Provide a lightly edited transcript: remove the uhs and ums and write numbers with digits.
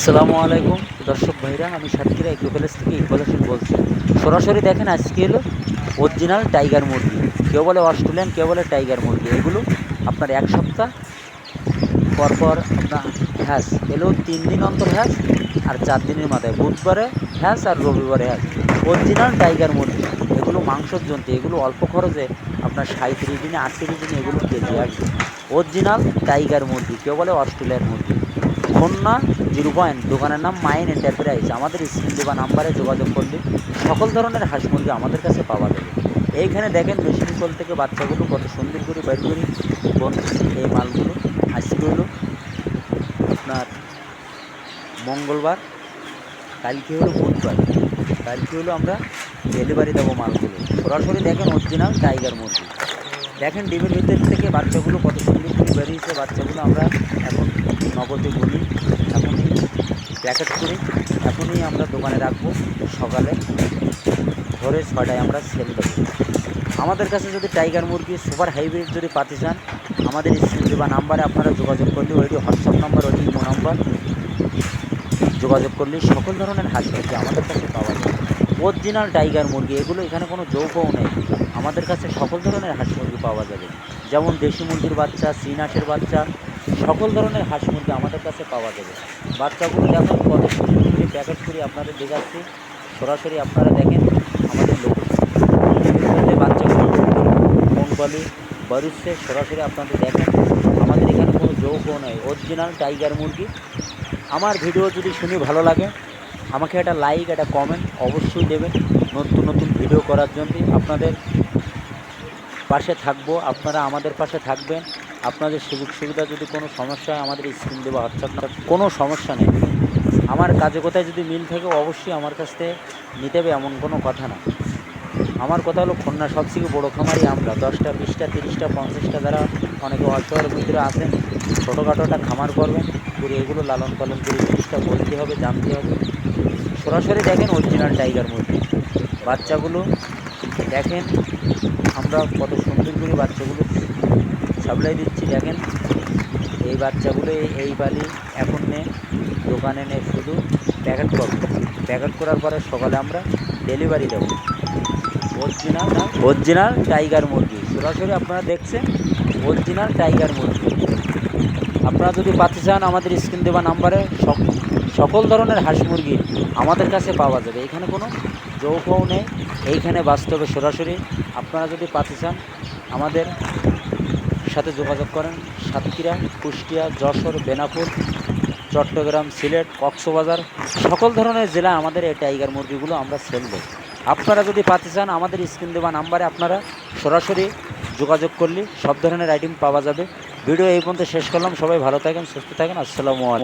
আসসালামু আলাইকুম দর্শক ভাইরা, আমি সাতক্ষীরা এগ্রো প্যালেস থেকে ইকবাল হোসেন বলছি। সরাসরি দেখেন, আজকে এলো অরিজিনাল টাইগার মুরগি। কেউ বলে অস্ট্রেলিয়ান, কেউ বলে টাইগার মুরগি। এগুলো আপনার এক সপ্তাহ পরপর আপনার হ্যাঁস এলো, 3 দিন অন্তর হ্যাঁস আর 4 দিনের মাথায়, বুধবারে হ্যাঁস আর রবিবারে হ্যাঁস। অরিজিনাল টাইগার মুরগি, এগুলো মাংসর জন্য, এগুলো অল্প খরচে আপনার 37 দিনে 38 দিনে এগুলো কেজি আসবে। অরিজিনাল টাইগার মুরগি, কেউ বলে অস্ট্রেলিয়ার মুরগি। খুলনা 0 পয়েন্ট, দোকানের নাম মাইন এন্টারপ্রাইজ। আমাদের স্ক্রিন দেওয়া নাম্বারে যোগাযোগ করলে সকল ধরনের হাঁস মুরগি আমাদের কাছে পাওয়া যাবে। এইখানে দেখেন, মেশিন কল থেকে বাচ্চাগুলো কত সুন্দর করে বের করি বনতেছি। এই মালগুলো আজকে হলো আপনার মঙ্গলবার, কালকে হলো বুধবার, কালকে হলো আমরা ডেলিভারি দেবো মালগুলো। সরাসরি দেখেন অরিজিনাল টাইগার মুরগি। দেখেন ডিমের ভিতর থেকে বাচ্চাগুলো কত সুন্দর করে বেরিয়েছে। বাচ্চাগুলো আমরা এখন নগদে গুলি, এখনই প্যাকেট করি, এখনই আমরা দোকানে রাখবো। সকালে ভোরে 6টায় আমরা সেল দেবো। আমাদের কাছে যদি টাইগার মুরগি সুপার হাইব্রিড যদি পাতে চান, আমাদের স্ক্রিন দেওয়া নাম্বারে আপনারা যোগাযোগ করলে, ওইটি হোয়াটসঅ্যাপ নাম্বার, ওইটি ইমো নাম্বার, যোগাযোগ করলে সকল ধরনের হাঁস মুরগি আমাদের কাছে পাওয়া যায়। অরিজিনাল টাইগার মুরগি, এগুলো এখানে কোনো যৌগও নেই। আমাদের কাছে সকল ধরনের হাঁস মুরগি পাওয়া যাবে, যেমন দেশি মুরগির বাচ্চা, চীন হাঁসের বাচ্চা, সকল ধরনের হাঁস মুরগি আমাদের কাছে পাওয়া যাবে। বাচ্চাগুলো দেখুন কত সুন্দর করে প্যাকেট করে আপনাদের দেখাচ্ছি। সরাসরি আপনারা দেখেন আমাদের লোক বাচ্চাগুলো কোম্পানি বারুচ্ছে, সরাসরি আপনাদের দেখেন। আমাদের এখানে কোনো যৌগও নেই, অরিজিনাল টাইগার মুরগি। আমার ভিডিও যদি শুনে ভালো লাগে, আমাকে একটা লাইক, একটা কমেন্ট অবশ্যই দেবেন। নতুন নতুন ভিডিও করার জন্য আপনাদের পাশে থাকবো, আপনারা আমাদের পাশে থাকবেন। আপনাদের সুযোগ সুবিধা যদি কোনো সমস্যা হয়, আমাদের স্ক্রিন দেওয়া হচ্ছে, আপনার কোনো সমস্যা নেই। আমার কাজে কোথায় যদি মিল থাকে, অবশ্যই আমার কাছ থেকে নিতে হবে, এমন কোনো কথা না। আমার কথা হলো, খুলনা সবথেকে বড়ো খামারি আমরা। 10টা 20টা 30টা 50টা যারা অনেকে অসহায়ের ভিতরে আছেন, ছোটোখাটো একটা খামার করবেন, করে এগুলো লালন পালন করে জিনিসটা বলতে হবে, জানতে হবে। সরাসরি দেখেন অরিজিনাল টাইগার মুরগি। বাচ্চাগুলো দেখেন, আমরা কত সুন্দর করে বাচ্চাগুলো সাপ্লাই দিচ্ছি। দেখেন এই বাচ্চাগুলো এই বালি এখন নে দোকানে নে, শুধু প্যাকেট করবো। প্যাকেট করার পরে সকালে আমরা ডেলিভারি দেবো। অরিজিনাল টাইগার মুরগি, সরাসরি আপনারা দেখছেন অরিজিনাল টাইগার মুরগি। আপনারা যদি পাতে চান, আমাদের স্ক্রিন দেওয়া নাম্বারে সকল ধরনের হাঁস মুরগি আমাদের কাছে পাওয়া যাবে। এখানে কোনো যৌগও নেই, এইখানে বাস্তবে সরাসরি। আপনারা যদি পাতে চান, আমাদের সাথে যোগাযোগ করেন। সাতক্ষীরা, কুষ্টিয়া, যশোর, বেনাপুর, চট্টগ্রাম, সিলেট, কক্সবাজার, সকল ধরনের জেলায় আমাদের এই টাইগার মুরগিগুলো আমরা সেল দেব। আপনারা যদি পাতে চান, আমাদের স্ক্রিন দেওয়া নাম্বারে আপনারা সরাসরি যোগাযোগ করলে সব ধরনের আইটেম পাওয়া যাবে। ভিডিও এই পর্যন্ত শেষ করলাম। সবাই ভালো থাকেন, সুস্থ থাকেন। আসসালামু আলাইকুম।